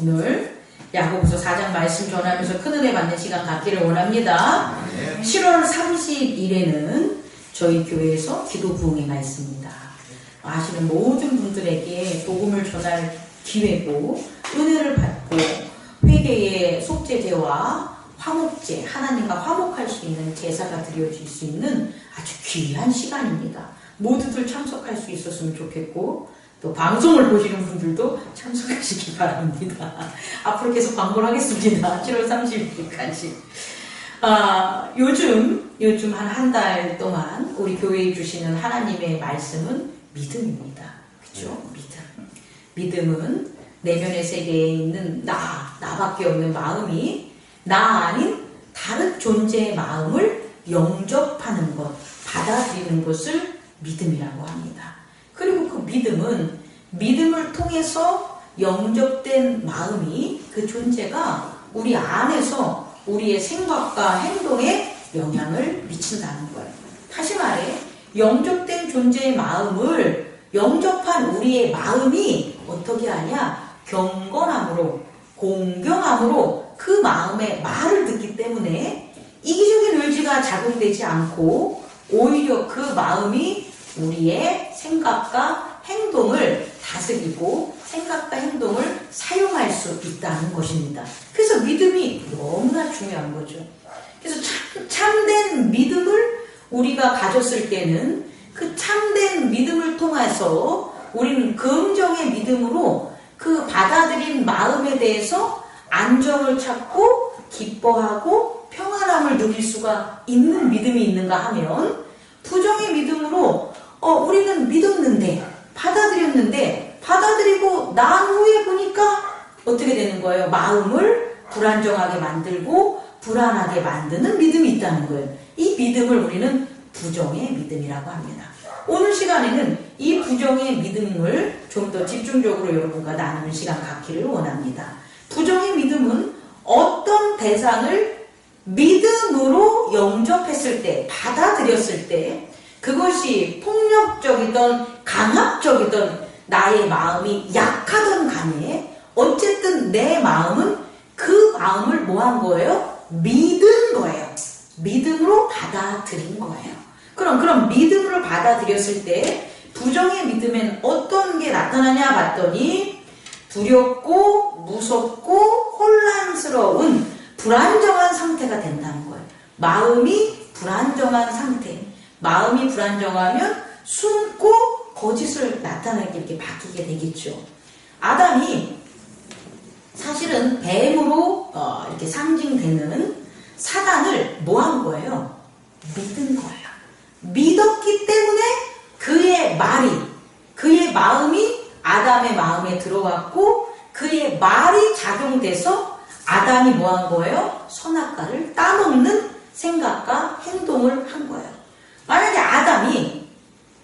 오늘 야고보서 4장 말씀 전하면서 큰은혜 받는 시간 갖기를 원합니다. 7월 30일에는 저희 교회에서 기도 부흥의 말씀입니다. 아시는 모든 분들에게 복음을 전할 기회고 은혜를 받고 회개의 속죄제와 화목제, 하나님과 화목할 수 있는 제사가 드려질 수 있는 아주 귀한 시간입니다. 모두들 참석할 수 있었으면 좋겠고 또 방송을 보시는 분들도 참석하시기 바랍니다. 앞으로 계속 광고를 하겠습니다. 7월 30일까지. 요즘 한 달 동안 우리 교회에 주시는 하나님의 말씀은 믿음입니다. 그렇죠? 믿음은 내면의 세계에 있는 나밖에 없는 마음이 나 아닌 다른 존재의 마음을 영접하는 것, 받아들이는 것을 믿음이라고 합니다. 그리고 그 믿음은 믿음을 통해서 영접된 마음이 그 존재가 우리 안에서 우리의 생각과 행동에 영향을 미친다는 거예요. 다시 말해 영접된 존재의 마음을 영접한 우리의 마음이 어떻게 하냐? 경건함으로 공경함으로 그 마음의 말을 듣기 때문에 이기적인 의지가 작용되지 않고 오히려 그 마음이 우리의 생각과 행동을 다스리고 생각과 행동을 사용할 수 있다는 것입니다. 그래서 믿음이 너무나 중요한 거죠. 그래서 참된 믿음을 우리가 가졌을 때는 그 참된 믿음을 통해서 우리는 긍정의 믿음으로 그 받아들인 마음에 대해서 안정을 찾고 기뻐하고 평안함을 누릴 수가 있는 믿음이 있는가 하면 부정의 믿음으로 우리는 믿었는데 받아들이고 난 후에 보니까 어떻게 되는 거예요? 마음을 불안정하게 만들고 불안하게 만드는 믿음이 있다는 거예요. 이 믿음을 우리는 부정의 믿음이라고 합니다. 오늘 시간에는 이 부정의 믿음을 좀 더 집중적으로 여러분과 나누는 시간 갖기를 원합니다. 부정의 믿음은 어떤 대상을 믿음으로 영접했을 때, 받아들였을 때 그것이 폭력적이든 강압적이든 나의 마음이 약하든 간에 어쨌든 내 마음은 그 마음을 뭐 한 거예요? 믿은 거예요. 믿음으로 받아들인 거예요. 그럼 믿음으로 받아들였을 때 부정의 믿음엔 어떤 게 나타나냐 봤더니 두렵고 무섭고 혼란스러운 불안정한 상태가 된다는 거예요. 마음이 불안정한 상태. 마음이 불안정하면 숨고 거짓을 나타나게 이렇게 바뀌게 되겠죠. 아담이 사실은 뱀으로 이렇게 상징되는 사단을 뭐 한 거예요? 믿은 거예요. 믿었기 때문에 그의 마음이 아담의 마음에 들어왔고 그의 말이 작용돼서 아담이 뭐 한 거예요? 선악과를 따먹는 생각과 행동을 한 거예요. 만약에 아담이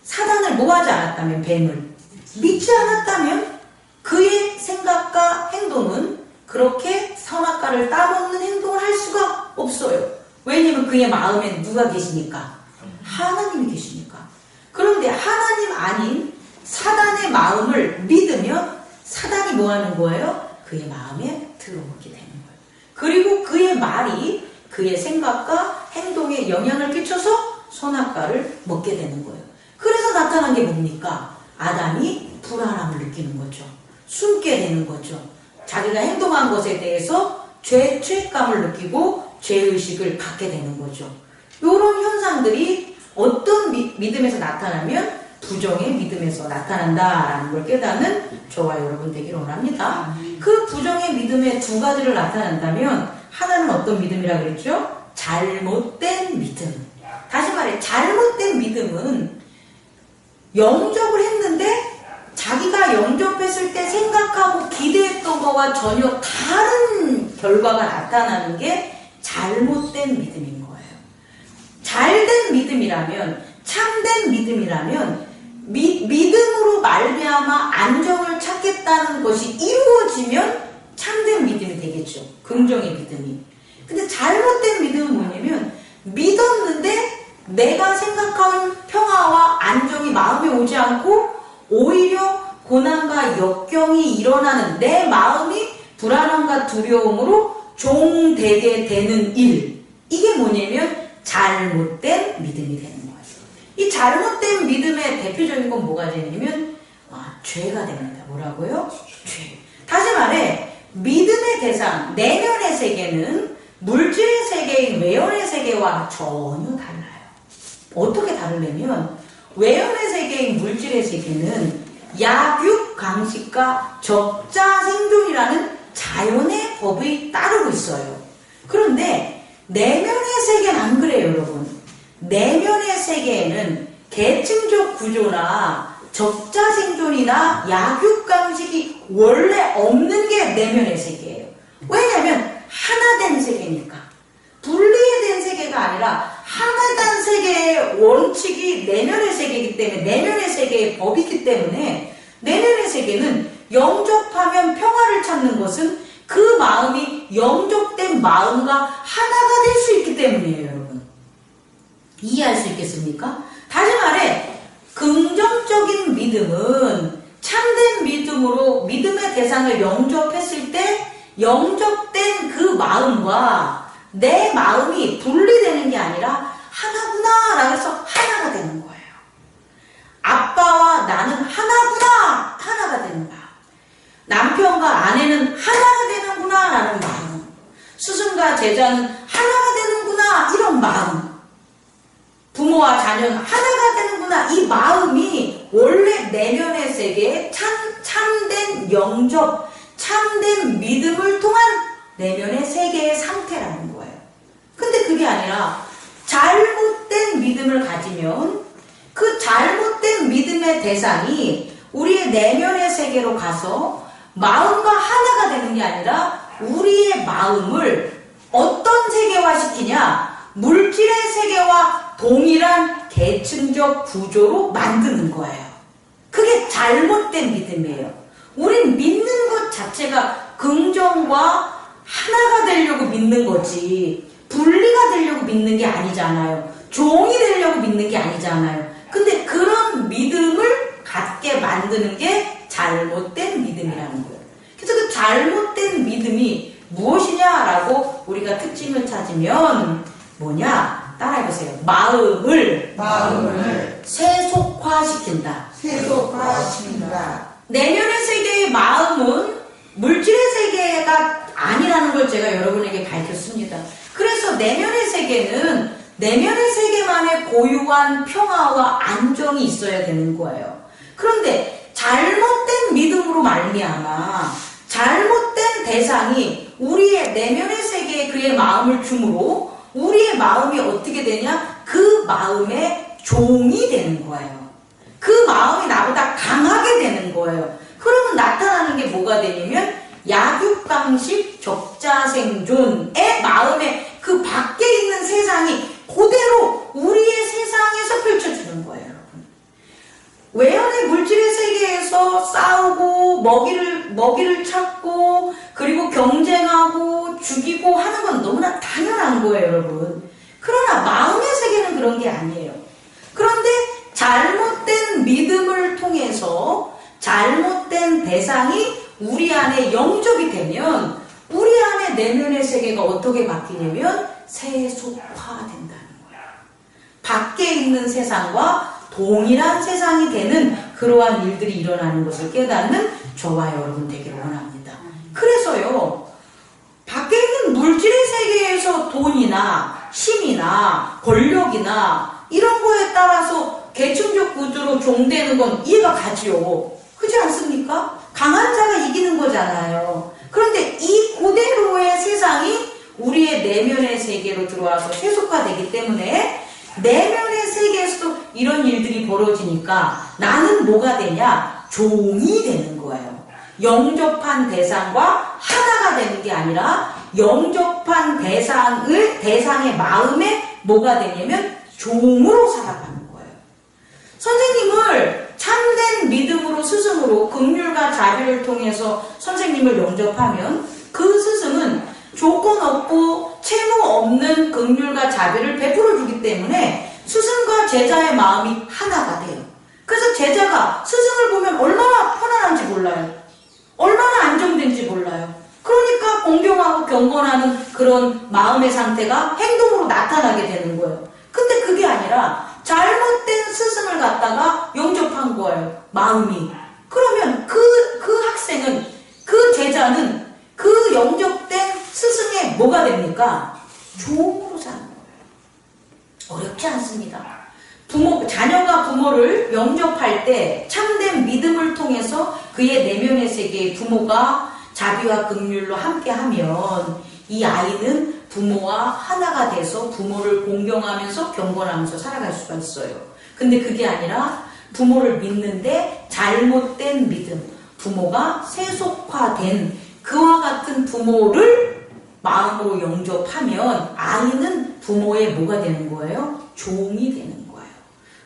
사단을 뭐 하지 않았다면 뱀을 믿지 않았다면 그의 생각과 행동은 그렇게 선악과를 따먹는 행동을 할 수가 없어요. 왜냐면 그의 마음에 누가 계시니까? 하나님이 계시니까. 그런데 하나님 아닌 사단의 마음을 믿으면 사단이 뭐 하는 거예요? 그의 마음에 들어오게 되는 거예요. 그리고 그의 말이 그의 생각과 행동에 영향을 끼쳐서 선악과를 먹게 되는 거예요. 그래서 나타난 게 뭡니까? 아담이 불안함을 느끼는 거죠. 숨게 되는 거죠. 자기가 행동한 것에 대해서 죄책감을 느끼고 죄의식을 갖게 되는 거죠. 이런 현상들이 어떤 믿음에서 나타나면 부정의 믿음에서 나타난다라는 걸 깨닫는 저와 여러분 되기를 원합니다. 그 부정의 믿음의 두 가지를 나타난다면 하나는 어떤 믿음이라 그랬죠? 잘못된 믿음. 다시 말해 잘못된 믿음은 영접을 했는데 자기가 영접했을 때 생각하고 기대했던 것과 전혀 다른 결과가 나타나는 게 잘못된 믿음인 거예요. 잘된 믿음이라면 참된 믿음이라면 믿음으로 말미암아 안정을 찾겠다는 것이 이루어지면 참된 믿음이 되겠죠. 긍정의 믿음이. 근데 잘못된 믿음은 뭐냐면 믿었는데 내가 생각하는 평화와 안정이 마음에 오지 않고 오히려 고난과 역경이 일어나는 내 마음이 불안함과 두려움으로 종되게 되는 일. 이게 뭐냐면 잘못된 믿음이 되는 거예요. 이 잘못된 믿음의 대표적인 건 뭐가 되냐면 죄가 됩니다. 뭐라고요? 죄. 다시 말해 믿음의 대상, 내면의 세계는 물질의 세계인 외연의 세계와 전혀 달라요. 어떻게 다르냐면 외연의 세계인 물질의 세계는 약육강식과 적자생존이라는 자연의 법이 따르고 있어요. 그런데 내면의 세계는 안 그래요, 여러분. 내면의 세계에는 계층적 구조나 적자생존이나 약육강식이 원래 없는 게 내면의 세계예요. 왜냐하면 하나 된 세계니까. 분리된 세계가 아니라 하나 된 세계의 원칙이 내면의 세계이기 때문에, 내면의 세계의 법이기 때문에 내면의 세계는 영접하면 평화를 찾는 것은 그 마음이 영접된 마음과 하나가 될 수 있기 때문이에요, 여러분. 이해할 수 있겠습니까? 다시 말해 긍정적인 믿음은 참된 믿음으로 믿음의 대상을 영접했을 때 영접된 그 마음과 내 마음이 분리되는 게 아니라 하나구나 라고 해서 하나가 되는 거예요. 아빠와 나는 하나구나, 하나가 되는 마음. 남편과 아내는 하나가 되는구나 라는 마음. 스승과 제자는 하나가 되는구나 이런 마음. 부모와 자녀는 하나가 되는구나 이 마음이 원래 내면의 세계에 참된 영접, 참된 믿음을 통한 내면의 세계의 상태라는 거예요. 근데 그게 아니라 잘못된 믿음을 가지면 그 잘못된 믿음의 대상이 우리의 내면의 세계로 가서 마음과 하나가 되는 게 아니라 우리의 마음을 어떤 세계화시키냐? 물질의 세계와 동일한 계층적 구조로 만드는 거예요. 그게 잘못된 믿음이에요. 우린 믿는 것 자체가 긍정과 하나가 되려고 믿는 거지 분리가 되려고 믿는 게 아니잖아요. 종이 되려고 믿는 게 아니잖아요. 근데 그런 믿음을 갖게 만드는 게 잘못된 믿음이라는 거예요. 그래서 그 잘못된 믿음이 무엇이냐라고 우리가 특징을 찾으면 뭐냐? 따라해보세요. 마음을 세속화시킨다. 세속화시킨다. 내면의 세계의 마음은 물질의 세계가 아니라는 걸 제가 여러분에게 밝혔습니다. 그래서 내면의 세계는 내면의 세계만의 고유한 평화와 안정이 있어야 되는 거예요. 그런데 잘못된 믿음으로 말미암아 잘못된 대상이 우리의 내면의 세계에 그의 마음을 주므로 우리의 마음이 어떻게 되냐? 그 마음의 종이 되는 거예요. 그 마음이 나보다 강하게 되는 거예요. 그러면 나타나는 게 뭐가 되냐면 약육강식 적자생존의 마음의 그 밖에 있는 세상이 그대로 우리의 세상에서 펼쳐지는 거예요, 여러분. 외연의 물질의 세계에서 싸우고 먹이를 찾고 그리고 경쟁하고 죽이고 하는 건 너무나 당연한 거예요, 여러분. 그러나 마음의 세계는 그런 게 아니에요. 그런데 잘못된 믿음을 통해서 잘못된 대상이 우리 안에 영접이 되면 우리 안에 내면의 세계가 어떻게 바뀌냐면 세속화된다는 거예요. 밖에 있는 세상과 동일한 세상이 되는 그러한 일들이 일어나는 것을 깨닫는 저와 여러분 되기를 원합니다. 그래서요, 밖에 있는 물질의 세계에서 돈이나 힘이나 권력이나 이런 거에 따라서 계층적 구조로 종되는 건 이해가 가지요. 그렇지 않습니까? 강한 자가 이기는 거잖아요. 그런데 이 그대로의 세상이 우리의 내면의 세계로 들어와서 세속화되기 때문에 내면의 세계에서도 이런 일들이 벌어지니까 나는 뭐가 되냐? 종이 되는 거예요. 영접한 대상과 하나가 되는 게 아니라 영접한 대상의 마음에 뭐가 되냐면 종으로 살아가는 거예요. 선생님을 참된 믿음으로 스승으로 긍휼과 자비를 통해서 선생님을 영접하면 그 스승은 조건 없고 채무 없는 긍휼과 자비를 베풀어 주기 때문에 스승과 제자의 마음이 하나가 돼요. 그래서 제자가 스승을 보면 얼마나 편안한지 몰라요. 얼마나 안정된지 몰라요. 그런 공경하고 경건하는 그런 마음의 상태가 행동으로 나타나게 되는 거예요. 근데 그게 아니라 잘못된 스승을 갖다가 영접한 거예요. 마음이. 그러면 그 학생은, 그 제자는 그 영접된 스승의 뭐가 됩니까? 종으로 사는 거예요. 어렵지 않습니다. 자녀가 부모를 영접할 때 참된 믿음을 통해서 그의 내면의 세계에 부모가 자비와 긍휼로 함께하면 이 아이는 부모와 하나가 돼서 부모를 공경하면서 경건하면서 살아갈 수가 있어요. 근데 그게 아니라 부모를 믿는데 잘못된 믿음, 부모가 세속화된 그와 같은 부모를 마음으로 영접하면 아이는 부모의 뭐가 되는 거예요? 종이 되는 거예요.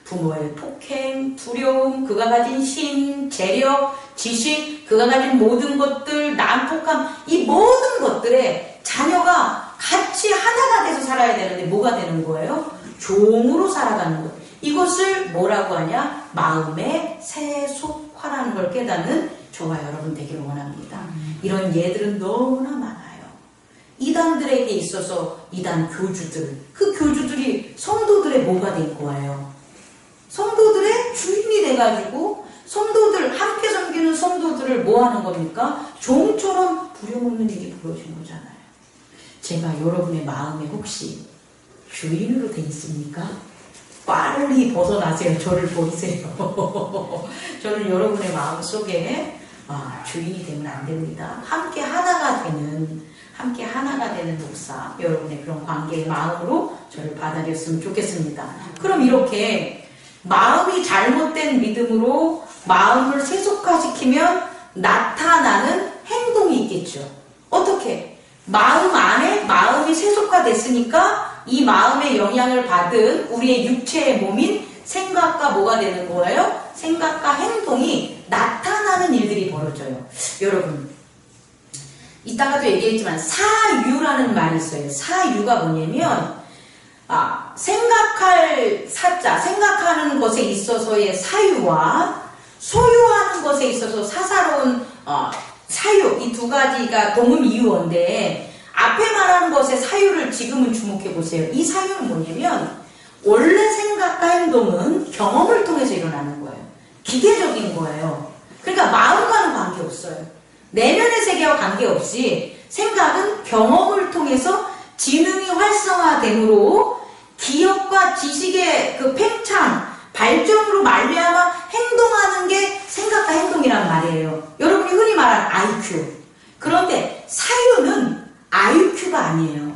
부모의 폭행, 두려움, 그가 가진 힘, 재력, 지식, 그가 가진 모든 것들, 난폭함, 이 모든 것들에 자녀가 같이 하나가 돼서 살아야 되는데 뭐가 되는 거예요? 종으로 살아가는 거예요. 이것을 뭐라고 하냐? 마음의 세속화라는 걸 깨닫는 저와 여러분 되기를 원합니다. 이런 예들은 너무나 많아요. 이단들에게 있어서 이단 교주들, 그 교주들이 성도들의 뭐가 된 거예요? 성도들의 주인이 돼가지고 성도들, 함께 섬기는 성도들을 뭐 하는 겁니까? 종처럼 부려먹는 일이 벌어진 거잖아요. 제가 여러분의 마음에 혹시 주인으로 돼 있습니까? 빨리 벗어나세요. 저를 보세요. 저는 여러분의 마음 속에 주인이 되면 안 됩니다. 함께 하나가 되는 목사, 여러분의 그런 관계의 마음으로 저를 받아들였으면 좋겠습니다. 그럼 이렇게 마음이 잘못된 믿음으로 마음을 세속화시키면 나타나는 행동이 있겠죠. 어떻게? 마음 안에 마음이 세속화됐으니까 이 마음의 영향을 받은 우리의 육체의 몸인 생각과 뭐가 되는 거예요? 생각과 행동이 나타나는 일들이 벌어져요. 여러분, 이따가도 얘기했지만 사유라는 말이 있어요. 사유가 뭐냐면 생각할 사자, 생각하는 것에 있어서의 사유와 소유하는 것에 있어서 사사로운 사유, 이 두 가지가 동음이유어인데 앞에 말하는 것의 사유를 지금은 주목해 보세요. 이 사유는 뭐냐면 원래 생각과 행동은 경험을 통해서 일어나는 거예요. 기계적인 거예요. 그러니까 마음과는 관계없어요. 내면의 세계와 관계없이 생각은 경험을 통해서 지능이 활성화됨으로 기억과 지식의 그 팽창, 발전으로 말미암아 행동하는 게 생각과 행동이란 말이에요. 여러분이 흔히 말하는 IQ. 그런데 사유는 IQ가 아니에요.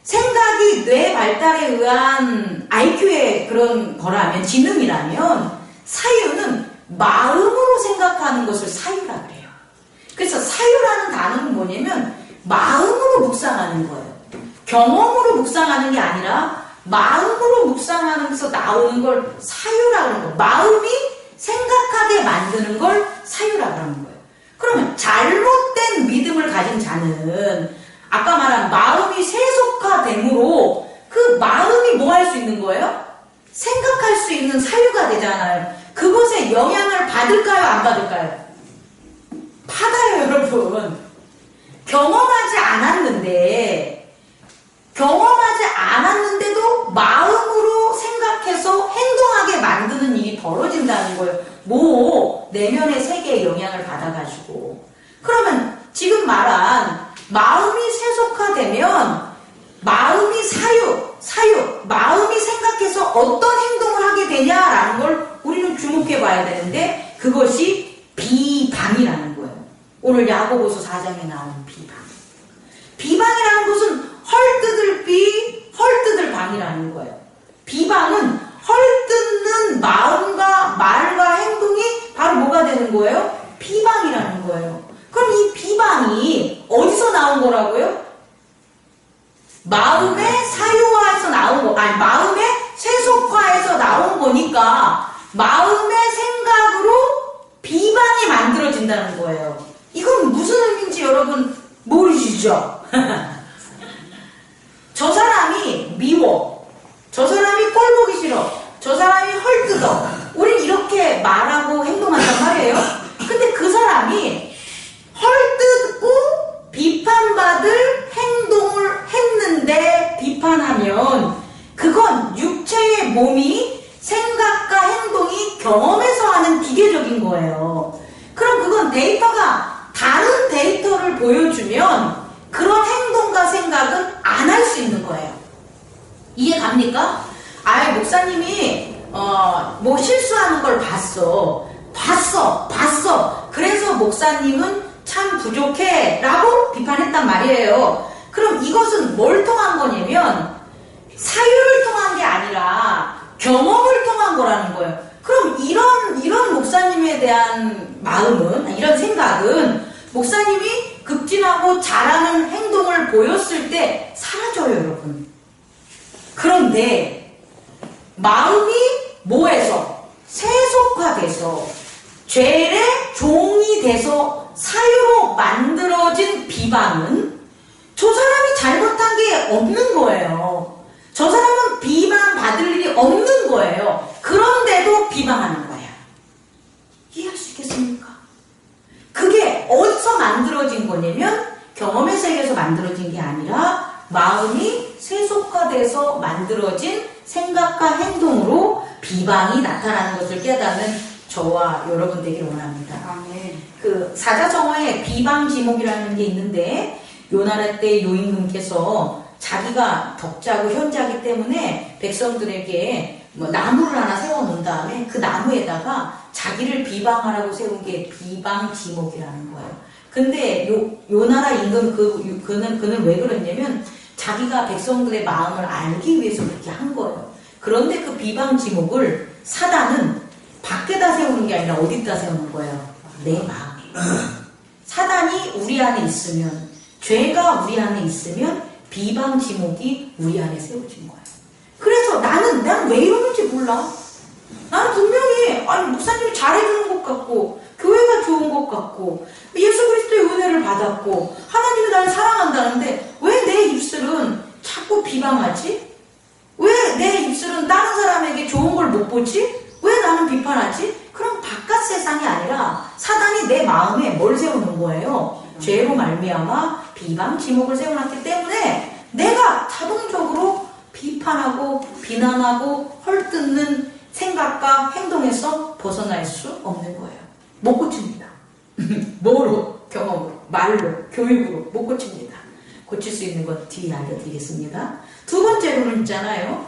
생각이 뇌 발달에 의한 IQ의 그런 거라면, 지능이라면 사유는 마음으로 생각하는 것을 사유라 그래요. 그래서 사유라는 단어는 뭐냐면 마음으로 묵상하는 거예요. 경험으로 묵상하는 게 아니라 마음으로 묵상하면서 나오는 걸 사유라 그러는 거예요. 마음이 생각하게 만드는 걸 사유라 그러는 거예요. 그러면 잘못된 믿음을 가진 자는 아까 말한 마음이 세속화됨으로 그 마음이 뭐 할 수 있는 거예요? 생각할 수 있는 사유가 되잖아요. 그것에 영향을 받을까요? 안 받을까요? 받아요, 여러분. 경험하지 않았는데도 마음으로 생각해서 행동하게 만드는 일이 벌어진다는 거예요. 내면의 세계에 영향을 받아가지고. 그러면 지금 말한 마음이 세속화되면 마음이 마음이 생각해서 어떤 행동을 하게 되냐라는 걸 우리는 주목해 봐야 되는데 그것이 비방이라는 거예요. 오늘 야고보서 4장에 나오는 비방. 비방이라는 것은 헐뜯을 방이라는 거예요. 비방은 헐뜯는 마음과 말과 행동이 바로 뭐가 되는 거예요? 비방이라는 거예요. 그럼 이 비방이 어디서 나온 거라고요? 마음의 사유화에서 나온 거, 마음의 세속화에서 나온 거니까 마음의 생각으로 비방이 만들어진다는 거예요. 이건 무슨 의미인지 여러분 모르시죠? 저 사람이 미워. 저 사람이 꼴 보기 싫어. 저 사람이 헐뜯어. 우린 이렇게 말하고 행동한단 말이에요. 근데 그 사람이 헐뜯고 비판받는 보여주면 그런 행동과 생각은 안 할 수 있는 거예요. 이해 갑니까? 목사님이 뭐 실수하는 걸 봤어. 그래서 목사님은 참 부족해 라고 비판했단 말이에요. 그럼 이것은 뭘 통한 거냐면 사유를 통한 게 아니라 경험을 통한 거라는 거예요. 그럼 이런 목사님에 대한 마음은, 이런 생각은 목사님이 급진하고 잘하는 행동을 보였을 때 사라져요, 여러분. 그런데 마음이 뭐해서? 세속화돼서 죄의 종이 돼서 사유로 만들어진 비방은 저 사람이 잘못한 게 없는 거예요. 저 사람은 비방받을 일이 없는 거예요. 그런데도 비방하는 거야. 이해할 수 있겠습니까? 그게 어디서 만들어진 거냐면 경험의 세계에서 만들어진 게 아니라 마음이 세속화돼서 만들어진 생각과 행동으로 비방이 나타나는 것을 깨닫는 저와 여러분 되길 원합니다. 아멘. 그 사자성어에 비방지목이라는 게 있는데 요나라 때 요임금께서 자기가 덕자고 현자기 때문에 백성들에게 뭐 나무를 하나 세워놓은 다음에 그 나무에다가 자기를 비방하라고 세운 게 비방지목이라는 거예요. 근데 요나라 임금 그는 왜 그랬냐면 자기가 백성들의 마음을 알기 위해서 그렇게 한 거예요. 그런데 그 비방지목을 사단은 밖에다 세우는 게 아니라 어디다 세우는 거예요? 내 마음에. 사단이 우리 안에 있으면, 죄가 우리 안에 있으면 비방지목이 우리 안에 세워진 거예요. 그래서 난 왜 이러는지 몰라. 나는 분명히 목사님이 잘해주는 것 같고 교회가 좋은 것 같고 예수 그리스도의 은혜를 받았고 하나님이 나를 사랑한다는데 왜 내 입술은 자꾸 비방하지? 왜 내 입술은 다른 사람에게 좋은 걸 못 보지? 왜 나는 비판하지? 그럼 바깥 세상이 아니라 사단이 내 마음에 뭘 세우는 거예요? 죄로 말미암아 비방 지목을 세워놨기 때문에 내가 자동적으로 비판하고 비난하고 헐뜯는 생각과 행동에서 벗어날 수 없는 거예요. 못 고칩니다. 뭐로? 경험으로, 말로, 교육으로 못 고칩니다. 고칠 수 있는 것 뒤에 알려드리겠습니다. 두 번째로는 있잖아요.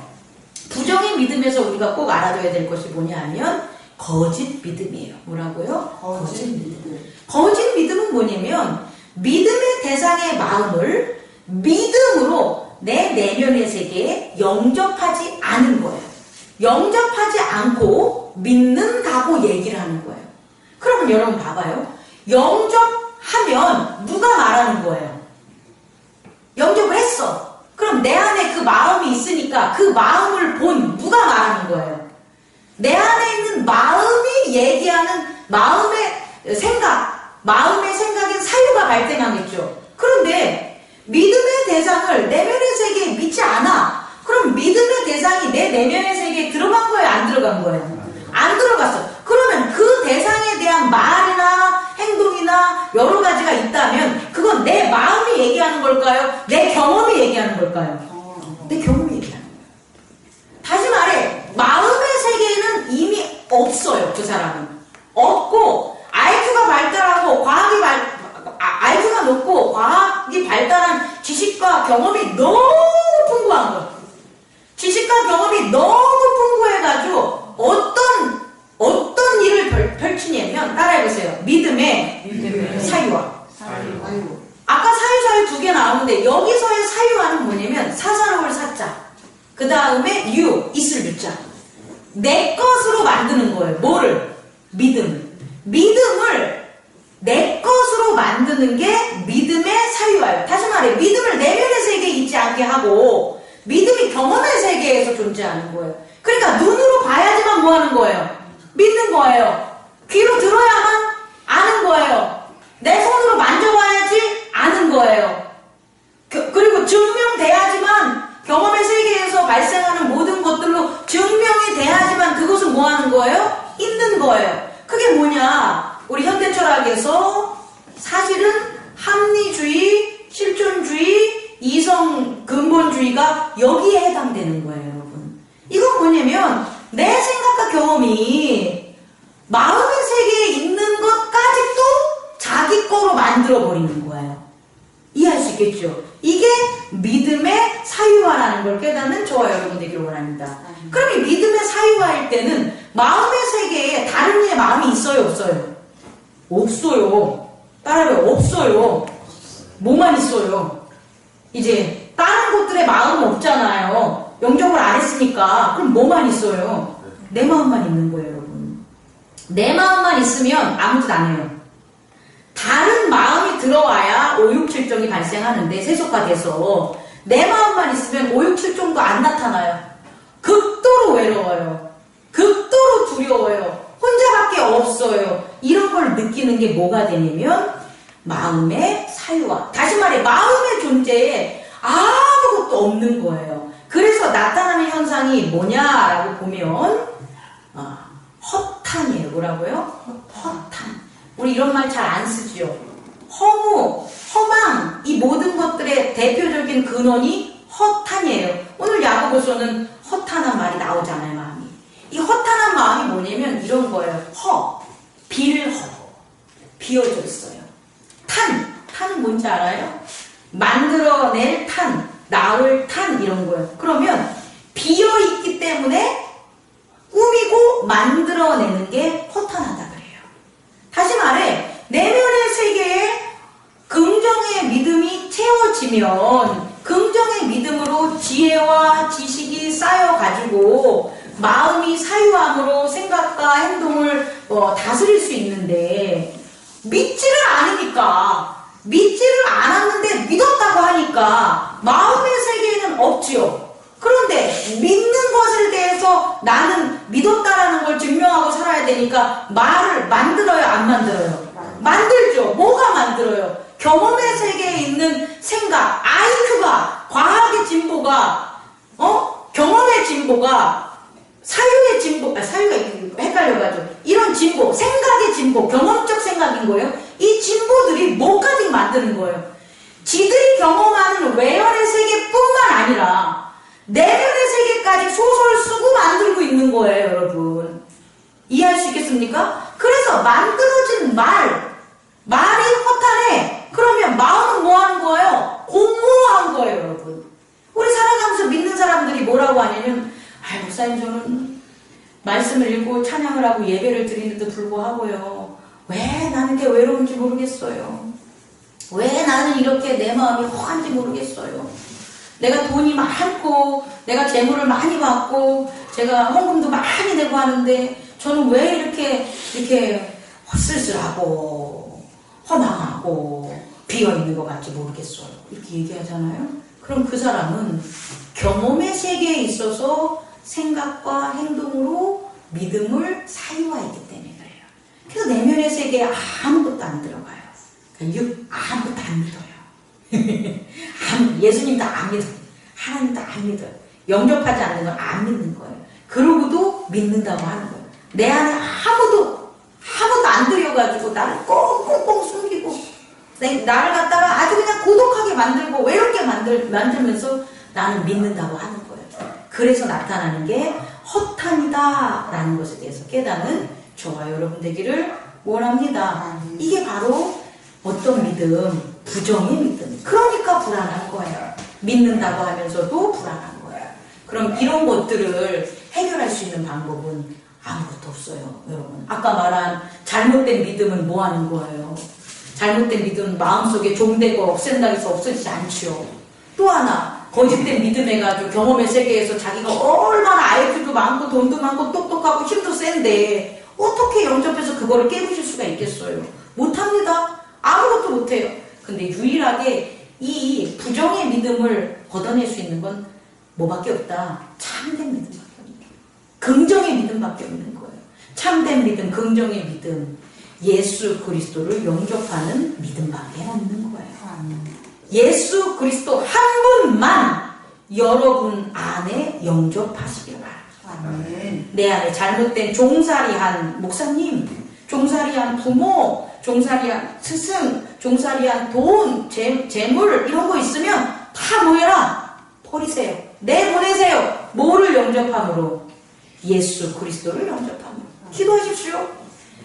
부정의 믿음에서 우리가 꼭 알아둬야 될 것이 뭐냐 하면 거짓 믿음이에요. 뭐라고요? 거짓 믿음. 거짓 믿음은 뭐냐면 믿음의 대상의 마음을 믿음으로 내 내면의 세계에 영접하지 않은 거예요. 영접하지 않고 믿는다고 얘기를 하는 거예요. 그러면 여러분 봐봐요. 영접하면 누가 말하는 거예요? 영접을 했어. 그럼 내 안에 그 마음이 있으니까 그 마음을 본 누가 말하는 거예요? 내 안에 있는 마음이 얘기하는 마음의 생각인 사유가 발생하겠죠. 그런데 믿음의 대상을 내면의 세계에 믿지 않아. 그럼 믿음의 대상이 내 내면의 세계에 들어간 거예요? 안 들어간 거예요? 안 들어갔어. 그러면 그 대상에 대한 말이나 행동이나 여러 가지가 있다면 그건 내 마음이 얘기하는 걸까요? 내 경험이 얘기하는 걸까요? 내 경험이 얘기하는 거예요. 다시 말해, 마음의 세계에는 이미 없어요. 그 사람은. 없고 IQ가 발달하고 IQ가 높고 과학이 발달한 지식과 경험이 너무 풍부한 거예요. 지식과 경험이 너무 풍부해가지고 어떤 일을 펼치냐면 따라해보세요. 믿음의 사유화. 아까 사유 두 개 나오는데 여기서의 사유화는 뭐냐면 사사로울 사자 그 다음에 있을 유자 내 것으로 만드는 거예요. 뭐를? 믿음을 내 것으로 만드는 게 믿음의 사유화예요. 다시 말해 믿음을 내면의 세계에 있지 않게 하고 믿음이 경험의 세계에서 존재하는 거예요. 그러니까 눈으로 봐야지만 뭐 하는 거예요? 믿는 거예요. 귀로 들어야만 아는 거예요. 내 손으로 만져봐야지 아는 거예요. 그리고 증명돼야지만 경험의 세계에서 발생하는 모든 것들로 증명이 돼야지만 그것은 뭐 하는 거예요? 있는 거예요. 그게 뭐냐? 우리 현대철학에서 사실은 합리주의, 실존주의, 이성 근본주의가 여기에 해당되는 거예요, 여러분. 이건 뭐냐면 내 생각과 경험이 마음의 세계에 있는 것까지 또 자기 거로 만들어버리는 거예요. 이해할 수 있겠죠? 이게 믿음의 사유화라는 걸 깨닫는 저와 여러분 되기를 원합니다. 그럼 이 믿음의 사유화일 때는 마음의 세계에 다른 이의 마음이 있어요, 없어요? 없어요. 따라해요. 없어요. 뭐만 있어요? 이제 다른 것들의 마음은 없잖아요. 영접을 안 했으니까. 그럼 뭐만 있어요? 내 마음만 있는 거예요, 여러분. 내 마음만 있으면 아무것도 안 해요. 다른 마음이 들어와야 5, 6, 7종이 발생하는데 세속화돼서 내 마음만 있으면 5, 6, 7종도 안 나타나요. 극도로 외로워요. 극도로 두려워요. 혼자밖에 없어요. 이런 걸 느끼는 게 뭐가 되냐면 마음의 사유화. 다시 말해 마음의 존재에 아무것도 없는 거예요. 그래서 나타나는 현상이 뭐냐라고 보면 허탄이에요. 뭐라고요? 허탄. 우리 이런 말 잘 안 쓰지요. 허무, 허망 이 모든 것들의 대표적인 근원이 허탄이에요. 오늘 야고보서는 허탄한 말이 나오잖아요. 마음이. 이 허탄한 마음이 뭐냐면 이런 거예요. 비를 비어져 있어요. 탄은 뭔지 알아요? 만들어낼 탄, 나올 탄 이런 거예요. 그러면 비어있기 때문에 꾸미고 만들어내는 게 허탄하다 그래요. 다시 말해 내면의 세계에 긍정의 믿음이 채워지면 긍정의 믿음으로 지혜와 지식이 쌓여가지고 마음이 사유함으로 생각과 행동을 다스릴 수 있는데 믿지를 않았는데 믿었다고 하니까 마음의 세계에는 없지요. 그런데 믿는 것에 대해서 나는 믿었다라는 걸 증명하고 살아야 되니까 말을 만들어요, 안 만들어요? 만들죠. 뭐가 만들어요? 경험의 세계에 있는 생각, IQ가, 과학의 진보가, 경험의 진보가, 사유의 진보, 사유가 헷갈려가지고, 이런 진보, 생각의 진보, 경험적 생각인 거예요. 이 진보들이 뭐까지 만드는 거예요? 지들이 경험하는 외연의 세계뿐만 아니라, 내면의 세계까지 소설 쓰고 만들고 있는 거예요, 여러분. 이해할 수 있겠습니까? 그래서 만들어진 말이 허탄해. 그러면 마음은 뭐 하는 거예요? 공모한 거예요, 여러분. 우리 살아가면서 믿는 사람들이 뭐라고 하냐면, 목사님 저는 말씀을 읽고 찬양을 하고 예배를 드리는데도 불구하고요. 왜 나는 게 외로운지 모르겠어요. 왜 나는 이렇게 내 마음이 허한지 모르겠어요. 내가 돈이 많고 내가 재물을 많이 받고 제가 헌금도 많이 내고 하는데 저는 왜 이렇게 쓸쓸하고 허망하고 비어있는 것 같지 모르겠어요. 이렇게 얘기하잖아요. 그럼 그 사람은 경험의 세계에 있어서 생각과 행동으로 믿음을 사유화했기 때문에 그래요. 그래서 내면의 세계에 아무것도 안 들어가요. 아무것도 안 믿어요. 예수님도 안 믿어요. 하나님도 안 믿어요. 영접하지 않는 건 안 믿는 거예요. 그러고도 믿는다고 하는 거예요. 내 안에 아무도 안 들여가지고 나를 꽁꽁꽁 숨기고 나를 갖다가 아주 그냥 고독하게 만들고 외롭게 만들면서 나는 믿는다고 하는 거예요. 그래서 나타나는 게 허탄이다라는 것에 대해서 깨닫는 저와 여러분 되기를 원합니다. 이게 바로 어떤 믿음? 부정의 믿음. 그러니까 불안한 거예요. 믿는다고 하면서도 불안한 거예요. 그럼 이런 것들을 해결할 수 있는 방법은 아무것도 없어요, 여러분. 아까 말한 잘못된 믿음은 뭐 하는 거예요? 잘못된 믿음은 마음속에 종되고 없앤다 해서 없어지지 않지요. 또 하나, 거짓된 믿음 해가지고 경험의 세계에서 자기가 얼마나 IQ도 많고 돈도 많고 똑똑하고 힘도 센데 어떻게 영접해서 그거를 깨부실 수가 있겠어요? 못합니다. 아무것도 못해요. 근데 유일하게 이 부정의 믿음을 걷어낼 수 있는 건 뭐밖에 없다? 참된 믿음밖에 없는 거예요. 긍정의 믿음밖에 없는 거예요. 참된 믿음, 긍정의 믿음, 예수 그리스도를 영접하는 믿음밖에 없는 거예요. 예수 그리스도 한 분만 여러분 안에 영접하시길 바랍니다. 내 안에 잘못된 종살이한 목사님, 종살이한 부모, 종살이한 스승, 종살이한 돈, 재물 이런 거 있으면 다 뭐해라? 버리세요. 내보내세요. 뭐를 영접함으로? 예수 그리스도를 영접함으로. 기도하십시오.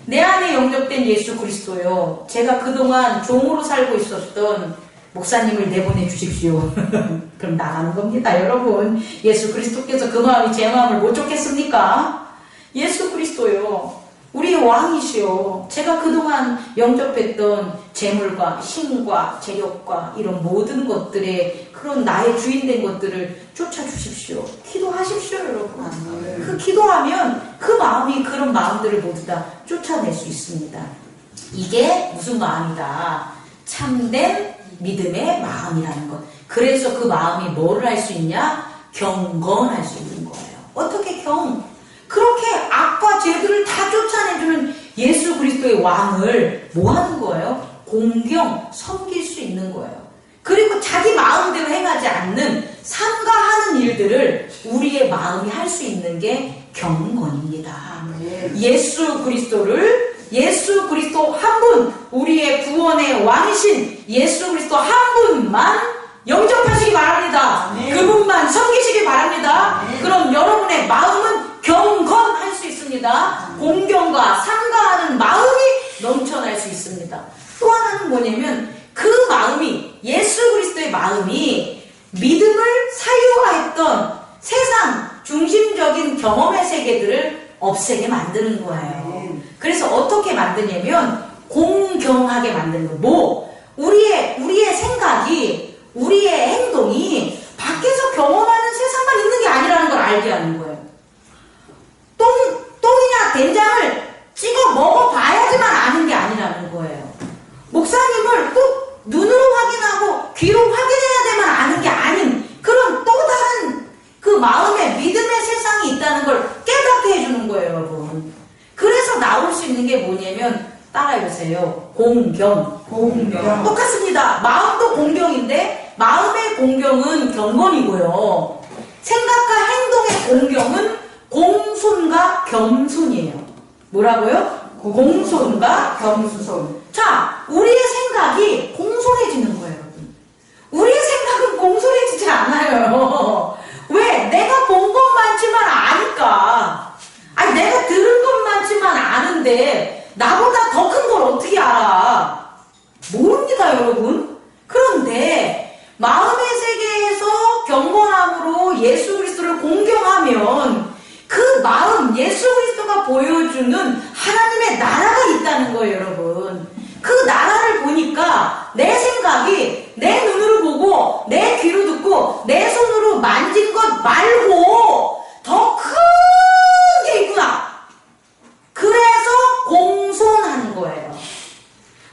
내 안에 영접된 예수 그리스도요. 제가 그동안 종으로 살고 있었던 목사님을 내보내 주십시오. 그럼 나가는 겁니다, 여러분. 예수 그리스도께서 그 마음이 제 마음을 못 쫓겠습니까? 예수 그리스도요, 우리의 왕이시오. 제가 그동안 영접했던 재물과 힘과 재력과 이런 모든 것들의 그런 나의 주인된 것들을 쫓아주십시오. 기도하십시오, 여러분. 그 기도하면 그 마음이 그런 마음들을 모두 다 쫓아낼 수 있습니다. 이게 무슨 마음이다? 참된 믿음의 마음이라는 것. 그래서 그 마음이 뭐를 할 수 있냐? 경건할 수 있는 거예요. 어떻게 그렇게 악과 죄들을 다 쫓아내주는 예수 그리스도의 왕을 뭐 하는 거예요? 공경, 섬길 수 있는 거예요. 그리고 자기 마음대로 행하지 않는 삼가하는 일들을 우리의 마음이 할 수 있는 게 경건입니다. 예수 그리스도 한 분, 우리의 구원의 왕이신 예수 그리스도 한 분만 영접하시기 바랍니다. 그분만 섬기시기 바랍니다. 그럼 여러분의 마음은 경건할 수 있습니다. 공경과 삼가하는 마음이 넘쳐날 수 있습니다. 또 하나는 뭐냐면 그 마음이, 예수 그리스도의 마음이 믿음을 사유화했던 세상 중심적인 경험의 세계들을 없애게 만드는 거예요. 그래서 어떻게 만드냐면 공경하게 만드는 거. 우리의 생각이, 우리의 행동이 밖에서 경험하는 세상만 있는 게 아니라는 걸 알게 하는 거예요. 똥이나 된장을 찍어 먹어봐야지만 아는 게 아니라는 거예요. 목사님을 꼭 눈으로 확인하고 귀로 확인해야지만 아는 게 아닌 그런 또 다른 그 마음의 믿음의 세상이 있다는 걸 깨닫게 해주는 거예요, 여러분. 그래서 나올 수 있는 게 뭐냐면 따라해보세요. 공경. 똑같습니다. 마음도 공경인데 마음의 공경은 경건이고요. 생각과 행동의 공경은 공손과 겸손이에요. 뭐라고요? 공손과 겸손. 자, 우리의 생각이 공손해지는 거예요, 여러분. 우리의 생각은 공손해지지 않아요. 왜? 내가 본 것만치만 아니까. 아니, 내가 들은 것만치만 아는데 나보다 더 큰 걸 어떻게 알아? 모릅니다, 여러분. 그런데 마음의 세계에서 경건함으로 예수 그리스도를 공경하면 그 마음, 예수 그리스도가 보여주는 하나님의 나라가 있다는 거예요, 여러분. 그 나라를 보니까 내 생각이 내 눈으로 보고 내 귀로 듣고 내 손으로 만진 것 말고 더 큰 게 있구나. 그래서 공손한 거예요.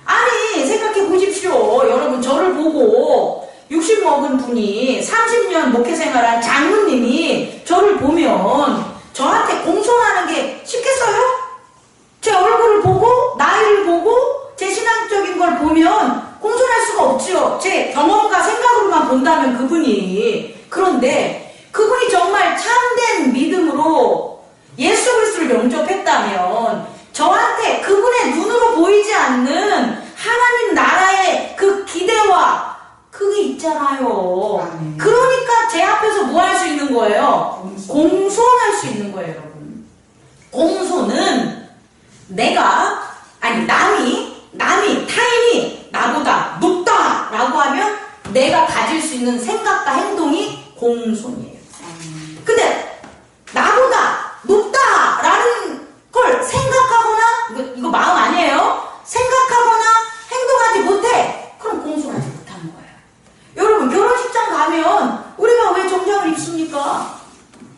아니, 생각해 보십시오. 여러분, 저를 보고 60 먹은 분이 30년 목회 생활한 장로님이 저를 보면 저한테 공손하는 게 쉽겠어요? 제 얼굴을 보고 나이를 보고 제 신앙적인 걸 보면 공손할 수가 없지요. 제 경험과 생각으로만 본다면 그분이. 그런데 그분이 정말 참된 믿음으로 예수 그리스도를 영접했다면 저한테 그분의 눈으로 보이지 않는 하나님 나라의 그 기대와 그게 있잖아요. 그러니까 제 앞에서 뭐 할 수 있는 거예요? 공손할 수 있는 거예요, 여러분. 공손은 타인이 나보다 높다라고 하면 내가 가질 수 있는 생각과 행동이 공손이에요. 근데 나보다 높다라는 걸 생각하거나, 이거 마음 아니에요? 생각하거나 행동하지 못해. 그럼 공손하지 못하는 거예요. 여러분, 결혼식장 가면 우리가 왜 정장을 입습니까?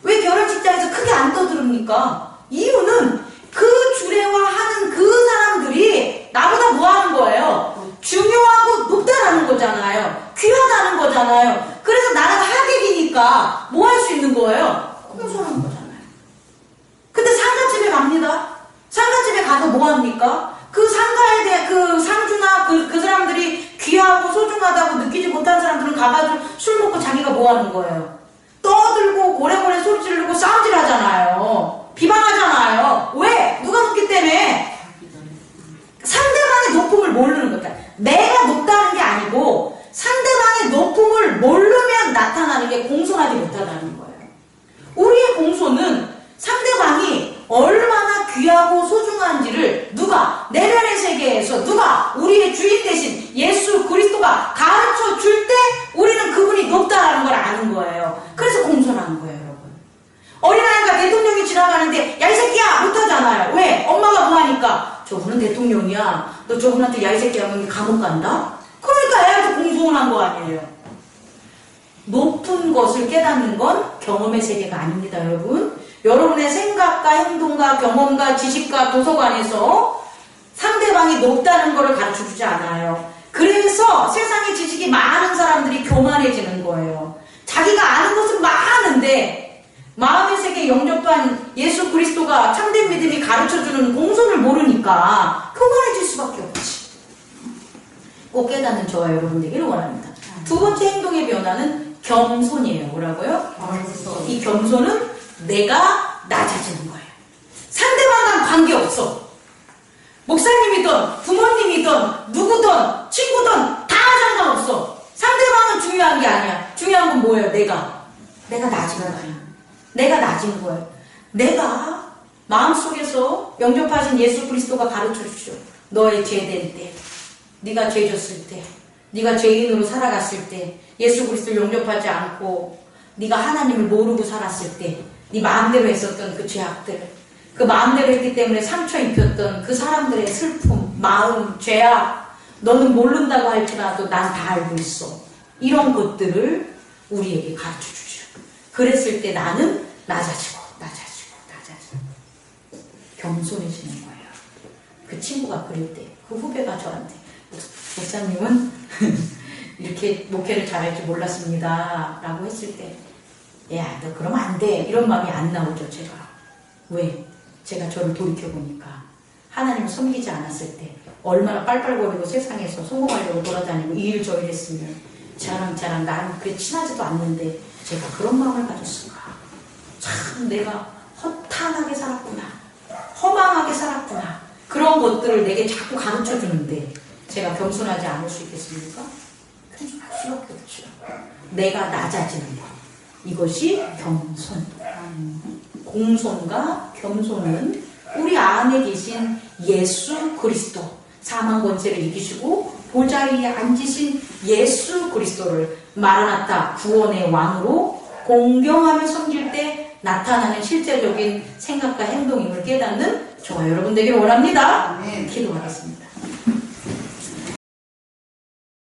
왜 결혼식장에서 크게 안 떠들습니까? 이유는 그 주례화하는 그 사람들이 나보다 뭐 하는 거예요? 중요하고 높다라는 거잖아요. 귀하다는 거잖아요. 그래서 나는 하객이니까 뭐 할 수 있는 거예요? 공손한 거잖아요. 근데 상가집에 갑니다. 상가집에 가서 뭐 합니까? 그 상가에 대해 그 상주나 그 사람들이 귀하고 소중하다고 느끼지 못한 사람들은 가가지고 술 먹고 자기가 뭐 하는 거예요? 떠들고 고래고래 소리 지르고 싸움질 하잖아요. 비방하잖아요. 왜? 누가 높기 때문에? 상대방의 높음을 모르는 거다. 내가 높다는 게 아니고 상대방의 높음을 모르면 나타나는 게 공손하지 못하다는 거예요. 우리의 공손은 상대방이 얼마나 귀하고 소중한지를 누가 내면의 세계에서 누가 우리의 주인 대신 예수 그리스도가 가르쳐 있잖아. 너 저분한테 야 이 새끼 하면 감옥 간다? 그러니까 애한테 공손한 거 아니에요. 높은 것을 깨닫는 건 경험의 세계가 아닙니다, 여러분. 여러분의 생각과 행동과 경험과 지식과 도서관에서 상대방이 높다는 것을 가르쳐주지 않아요. 그래서 세상의 지식이 많은 사람들이 교만해지는 거예요. 자기가 아는 것은 많은데 마음의 세계에 영접한 예수 그리스도가 참된 믿음이 가르쳐주는 공손을 모르니까 교만해질 수밖에 없지. 꼭 깨닫는 저와 여러분 되기를 원합니다. 두 번째 행동의 변화는 겸손이에요. 뭐라고요? 이 겸손은 내가 낮아지는 거예요. 상대방과는 관계없어. 목사님이든 부모님이든 누구든 친구든 다 상관없어. 상대방은 중요한 게 아니야. 중요한 건 뭐예요? 내가 낮은 거예요. 내가 낮은 거예요. 내가 마음속에서 영접하신 예수 그리스도가 가르쳐 주죠. 너의 죄된 때, 네가 죄 졌을 때, 네가 죄인으로 살아갔을 때, 예수 그리스도를 영접하지 않고 네가 하나님을 모르고 살았을 때, 네 마음대로 했었던 그 죄악들, 그 마음대로 했기 때문에 상처 입혔던 그 사람들의 슬픔, 마음, 죄악, 너는 모른다고 할지라도 난 다 알고 있어. 이런 것들을 우리에게 가르쳐 주죠. 그랬을 때 나는 낮아지고 겸손해지는 거예요. 그 친구가 그럴 때, 그 후배가 저한테 목사님은 이렇게 목회를 잘할 줄 몰랐습니다 라고 했을 때, 야, 너 그러면 안 돼, 이런 마음이 안 나오죠. 제가 왜? 제가 저를 돌이켜보니까 하나님을 섬기지 않았을 때 얼마나 빨빨거리고 세상에서 성공하려고 돌아다니고 이 일 저 일 했으면 저랑 나랑 그렇게 친하지도 않는데 제가 그런 마음을 가졌을까. 참 내가 허탄하게 살았구나, 허망하게 살았구나. 그런 것들을 내게 자꾸 가르쳐 주는데 제가 겸손하지 않을 수 있겠습니까? 겸손할 수밖에 없죠. 내가 낮아지는 것, 이것이 겸손. 공손과 겸손은 우리 안에 계신 예수 그리스도, 사망 권세를 이기시고 보좌 위에 앉으신 예수 그리스도를 마라나타 구원의 왕으로 공경하며 섬길 때 나타나는 실제적인 생각과 행동임을 깨닫는 저와 여러분 되기를 원합니다. 아멘. 기도하겠습니다.